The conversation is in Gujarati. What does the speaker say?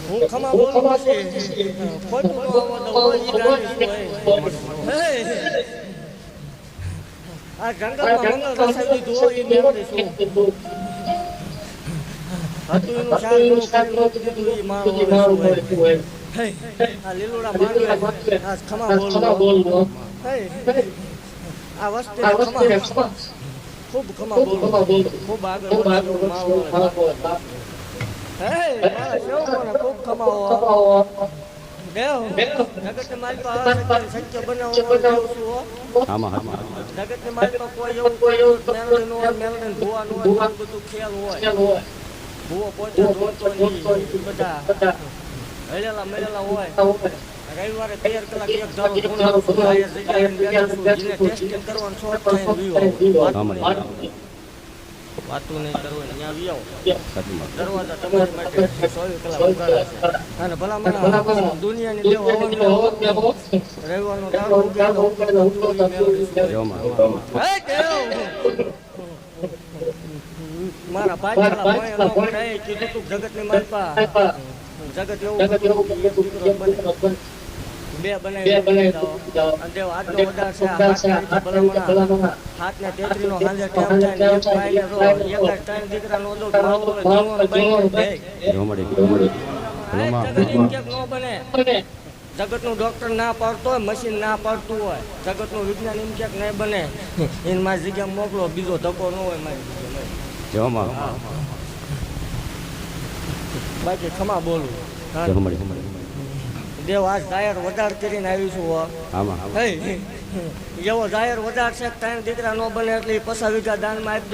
હું ખમા બોલું પછી ખોટું ન આવવા દઉં ઈ ગાડી આ જંગલમાં મંગલ રસાઈ દીધું હોય ઈ મેળવી છું હતું એનું શાક નું દીધું ઈ મારું હોય આ લીલુડા માંડવે આ ખમા બોલું આ વસ્તી ખમા ખૂબ ખમા બોલું ખૂબ આગળ મારું ખૂબ કમાવો દેવ જગત મારી પાસે સત્ય બનાવો જગત મારી પાસે કોઈ એવું મેલડી નો મેલડી ભૂવા નો બધું ખેલ હોય ભૂવો પોતે બધા હળેલા મળેલા હોય રવિવારે 13 કલાક એક ધારો ટેસ્ટિંગ કરવાનું શોખ થઈને વાતું નહીં કરવું ત્યાં વિયાવો દરવાજા તમારી માટે 24 કલાક ઉગાડા છે અને ભલા મને દુનિયાની દેવ રહેવાનો દાડો ઉગાડો મારા ભાઈ કીધું તું જગતની મારી પા જગત એવું બે બનાવી દેવ આટલો વધાર છે હાથ ને તેત્રી નો સાંજે ટાઈમ થાય એક ભાઈ નો એક ટાઈમ દીકરા નો દો માવો નો બને જગત નું ડોક્ટર ના પાડતો હોય મશીન ના પાડતું હોય જગત નું વિજ્ઞાન એમ ક્યાંક નહીં બને એને મારી જગ્યા મોકલો બીજો ધક્કો ન હોય મારી બાકી ખમા બોલું દેવ આજ જાહેર વધાર કરીને આવીશું એવો જાહેર વધાર છે ત્રણ દીકરા ન બને એટલે 50 વીઘા દાનમાં આપી